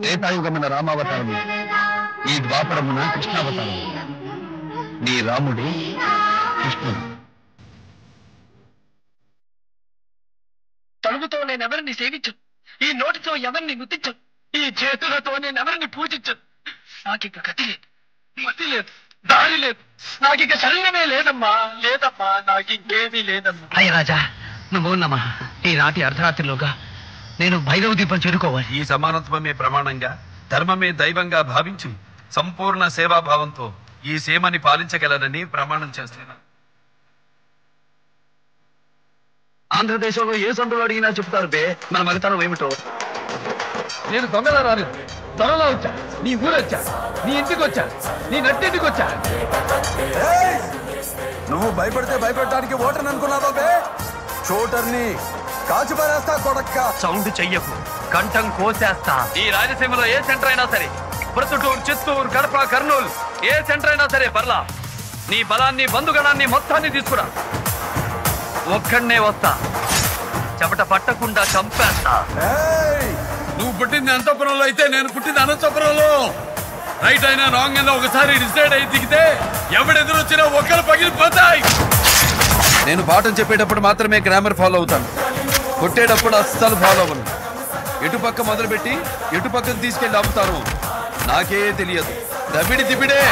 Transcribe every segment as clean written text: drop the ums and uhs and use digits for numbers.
త్రేతాయుగమున రామావతారము, ఈ ద్వాపరమున కృష్ణావతారము. నీ రాముడే కృష్ణుడు. తలుపుతో నేనెవరిని సేవించను, ఈ నోటితో ఎవరిని గుర్తించను, ఈ చేతులతో నేనెవరిని పూజించను. నాకిక గతి లేదు, మతి లేదు, దారి లేదు, నాకిక శరీరమే లేదమ్మా, లేదమ్మా, నాకింకేమీ లేదమ్మా. అయ్య రాజా, నువ్వు ఉన్నమా ఈనాటి అర్ధరాత్రిలోగా నేను భైరవ దీపం చేరుకోవాలి. ఈ సమానత్వమే ప్రమాణంగా, ధర్మమే దైవంగా భావించి సంపూర్ణ సేవాభావంతో ఈ సీమని పాలించగలనని ప్రమాణం చేస్తున్నాను. ఆంధ్రదేశంలో ఏ సందులో అడిగినా చెప్తారు బే మన మగతనం ఏమిటో. నేను దొంగలా రాలేదు, త్వరలో వచ్చా. నీ ఊరొచ్చా, నీ ఇంటికి వచ్చా, నీ నట్టింటికి వచ్చా. నువ్వు భయపడితే భయపెట్టడానికి ఓటర్ని అనుకున్నావా బే? షూటర్ని కాచి పారేస్తా కొడక్క. సౌండ్ చెయ్యకు, కంఠం కోసేస్తా. ఈ రాయలసీమలో ఏ సెంటర్ అయినా సరే, ప్రొద్దుటూరు, చిత్తూరు, కడప, కర్నూలు, ఏ సెంటర్ అయినా సరే పర్లా. నీ బలాన్ని, బంధుగణాన్ని మొత్తాన్ని తీసుకురా. ఒక్కడనే వస్తా, చెమట పట్టకుండా చంపేస్తా. నువ్వు పుట్టింది అనంతపురంలో అయితే నేను పుట్టింది అనంతపురంలో. రైట్ అయినా రాంగ్ అయినా ఒకసారి డిసైడ్ అయి దిగితే ఎవడెదురొచ్చినా ఒక్కరు పగిలిపోతాయి. నేను పాఠం చెప్పేటప్పుడు మాత్రమే గ్రామర్ ఫాలో అవుతాను, కొట్టేటప్పుడు అస్సలు ఫాలో అవ్వను. ఎటుపక్క మొదలుపెట్టి ఎటుపక్కకు తీసుకెళ్ళి ఆపుతాను నాకే తెలియదు. దబిడి దిబిడే.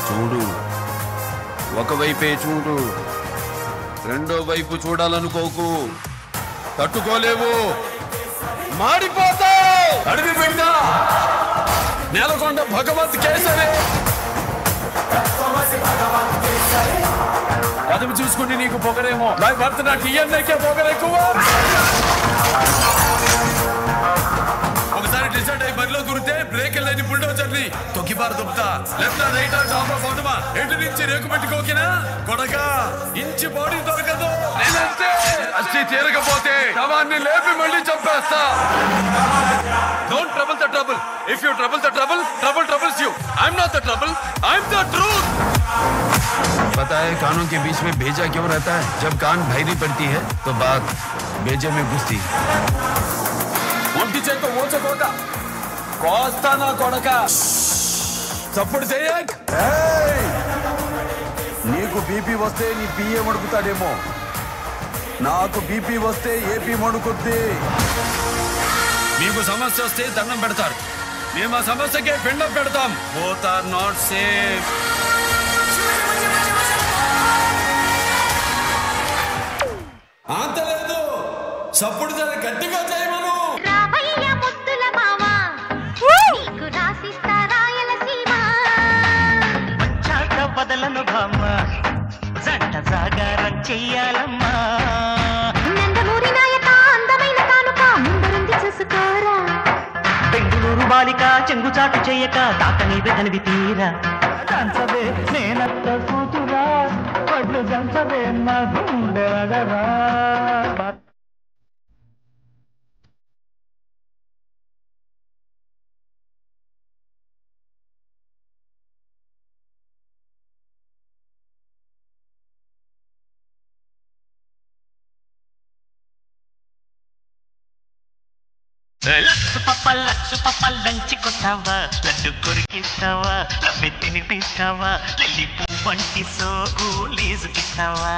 చూడు, ఒకవైపే చూడు, రెండో వైపు చూడాలనుకోకు, తట్టుకోలేవు, మాడిపోతావు. అడిగి పెడతా నేలకొండ భగవత్ కేసరి. పదవి చూసుకుంటే నీకు పొగరేమో, భర్త నా టీఎన్ఐకే పొగరెక్కువ. ఒకసారి డిసైడ్ అయ్యి బరిలో దూరితే బ్రేక్ లేని బుల్డోజర్ని తొక్కిపారు దుబ్బుతా. లెఫ్ట్ రైట్ టాప్ ఆఫ్ అవుతుమా, ఎటు నుంచి రేకు పెట్టుకోకినా కొడక ఇంచి బాడీ దొరకదు. నేనంటే అచ్చి తీరకపోతే శవాన్ని లేపి మళ్ళీ చంపేస్తా. Don't trouble the trouble. If you trouble the trouble, trouble troubles you. I'm not the trouble, I'm the truth. पता है कानों के बीच में भेजा क्यों रहता है? जब कान भैरी पड़ती है तो बात भेजे में घुसती है. ఒంటి చేత ఓచకోక కోస్తానా కొడక. చప్పుడు చెయ్యక్. నీకు బీపీ వస్తే నీ పిఏ మడుకుతాడేమో, నాకు బీపీ వస్తే ఏపీ మడుకుద్ది. మీకు సమస్య వస్తే దండం పెడతారు, మేము ఆ సమస్యకే పిండం పెడతాం. Both are not safe. అంతలేదు, సప్పుడు జర గట్టిగా చేయమను. బదలను భామ జంట జాగారం చెయ్యాలమ్మా. నందమూరి నాయక అందమైన కానుక ముందరుంది చూసుకోరా. బెంగుళూరు బాలిక చెంగుచాటు చెయ్యక తాకని బెదనివి తీరా. దంచవే నేనత్త కూతురా, పడ్లు దంచవే నా గుండెలగరా. లచ్చు పప్ప లంచి కొట్టావా, లడ్డు కొరికిస్తావా, లబ్బె తినిపిస్తావా, లల్లి పువ్వంటి సోకు లీజుకిస్తావా.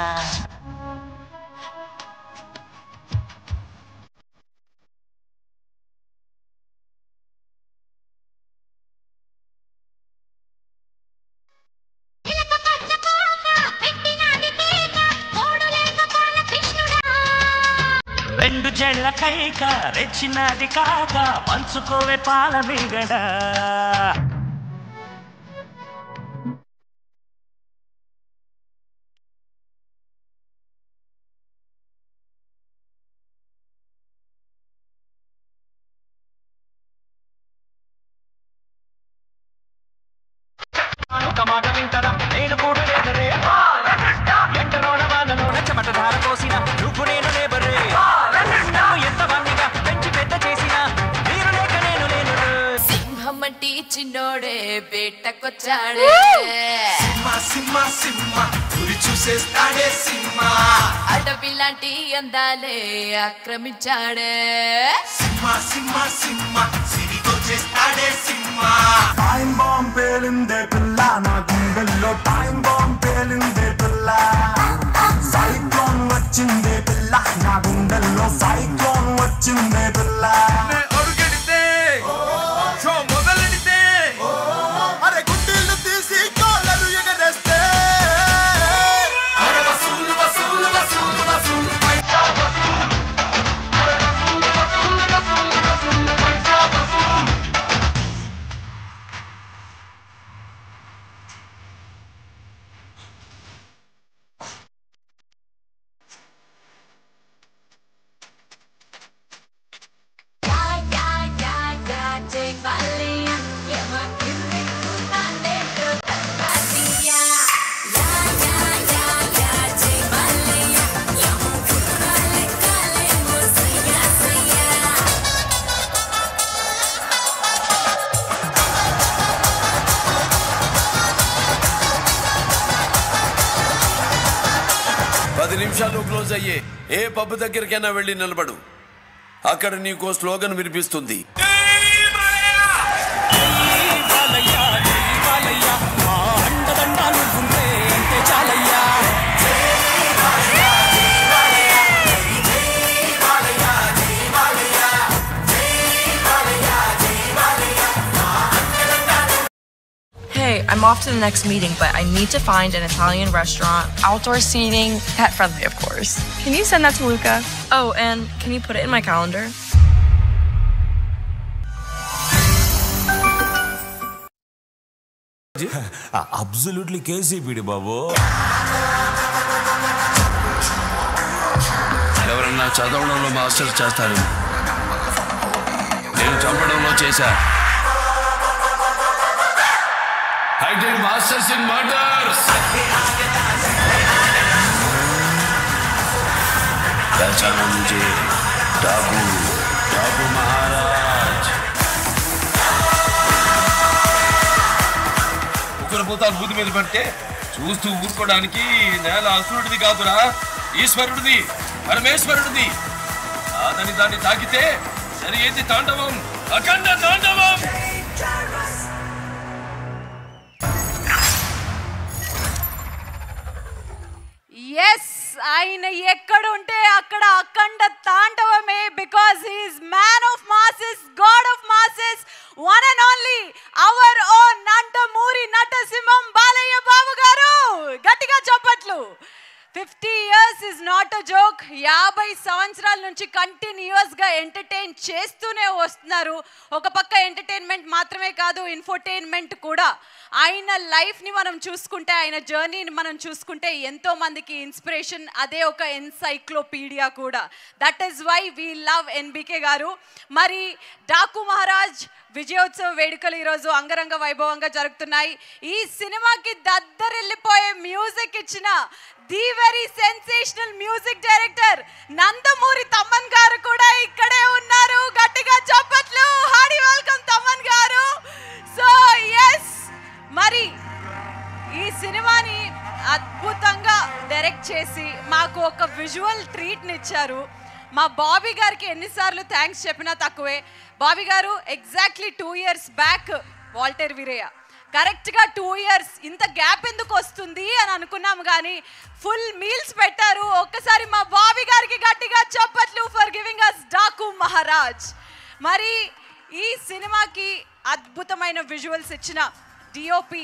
రెండు జళ్ళ కైక రెచ్చినది కాక పంచుకోవే పాల మిగడ. ఒక మాట వింటరా, నేను కూడా లేదరే. ఎంటలోన వాళ్ళలోన చెమట ధార కోసిన నువ్వు నేను లేబరే. ఎంత మందిగా పెంచి పెద్ద చేసిన మీరు లేక నేను లేను. సింహం అంటే చిన్నోడే బేటకొచ్చాడే చూసేస్తాడే సింహ అడవి లాంటి అందాలే ఆక్రమించాడే సింహ సిరితో చేస్తాడే సింహ టైం బాంబ్ పేలిందే పిల్ల నా గుండెల్లో టైం బాంబ్ పేలిందే పిల్ల సైక్లోన్ వచ్చిందే పిల్ల నా గుండెల్లో సైక్లోన్ వచ్చిందే పిల్ల అడుగెడితే షో మొదలెడితే అరే గుడ్డీలు తీసి కాళ్ళను ఎగరేస్తే నిమిషాలు క్లోజ్ అయ్యే ఏ పబ్ దగ్గరికైనా వెళ్ళి నిలబడు అక్కడ నీకో స్లోగన్ వినిపిస్తుంది Hey, I'm off to the next meeting, but I need to find an Italian restaurant. Outdoor seating, pet friendly, of course. Can you send that to Luca? Oh, and can you put it in my calendar? Absolutely KCPD, babu. ఎవరన్నా చదవడంలో masters చేస్తారు నేను చంపడంలో చేశా I did masters in murders. पहचाना मुझे डाकू महाराज ఉగ్రభూతాలు బుద్ధి మీద పడితే చూస్తూ ఊరుకోవడానికి నేల అసురుడిది కాదురా ఈశ్వరుడిది పరమేశ్వరుడిది అతని దాన్ని తాకితే సరి ఏంటి తాండవం అఖండ తాండవం ఎస్ ఆయన ఎక్కడ ఉంటే అక్కడ అఖండ తాండవమే because he is man of masses god of masses one and only our own Nandamuri నటసింహం బాలయ్య బాబు గారు గట్టిగా చప్పట్లు 50 years is not a joke 50 సంవత్సరాల నుంచి కంటిన్యూస్ గా ఎంటర్టైన్ చేస్తూనే వస్తున్నారు ఒక పక్క ఎంటర్టైన్మెంట్ మాత్రమే కాదు ఇన్ఫోటైన్మెంట్ కూడా ఆయన లైఫ్ ని మనం చూసుకుంటే ఆయన జర్నీని మనం చూసుకుంటే ఎంతో మందికి ఇన్స్పిరేషన్ అదే ఒక ఎన్సైక్లోపీడియా కూడా that is why we love NBK గారు మరి డాకు మహారాజ్ విజయోత్సవ వేడుకలు ఈరోజు అంగరంగ వైభవంగా జరుగుతున్నాయి ఈ సినిమాకి దద్దరిల్లిపోయే మ్యూజిక్ ఇచ్చిన the very sensational music director Nandamuri Thaman గారు కూడా ఇక్కడే ఉన్నారు గట్టిగా చప్పట్లు హార్డీ వెల్కమ్ తమ్మన్ గారు సో ఎస్ మరి ఈ సినిమాని అద్భుతంగా డైరెక్ట్ చేసి మాకు ఒక విజువల్ ట్రీట్ని ఇచ్చారు మా బాబీ గారికి ఎన్నిసార్లు థ్యాంక్స్ చెప్పినా తక్కువే బాబీ గారు exactly 2 years back Waltair Veerayya కరెక్ట్గా 2 years ఇంత గ్యాప్ ఎందుకు వస్తుంది అని అనుకున్నాము కానీ ఫుల్ మీల్స్ పెట్టారు ఒక్కసారి మా బాబీ గారికి గట్టిగా చప్పట్లు for giving us Daaku Maharaj మరి ఈ సినిమాకి అద్భుతమైన విజువల్స్ ఇచ్చిన డిఓపి